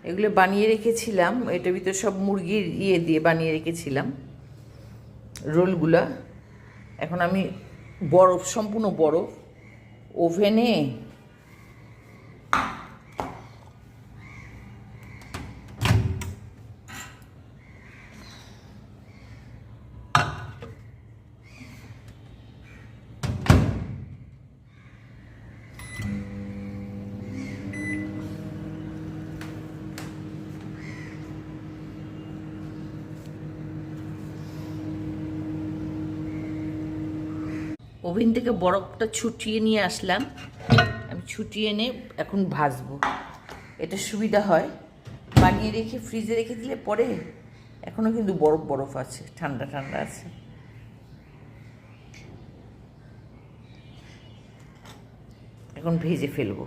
এগুলো বানিয়ে রেখেছিলাম, এটার ভিতরে সব মুরগির দিয়ে বানিয়ে রেখেছিলাম রোলগুলা। এখন আমি সম্পূর্ণ বরফ ওভেনে ওভেন থেকে বরফটা ছুটিয়ে নিয়ে আসলাম। আমি ছুটিয়ে এনে এখন ভাজবো। এটা সুবিধা হয়, বানিয়ে রেখে ফ্রিজে রেখে দিলে পরে এখনও কিন্তু বরফ বরফ আছে, ঠান্ডা ঠান্ডা আছে। এখন ভেজে ফেলবো।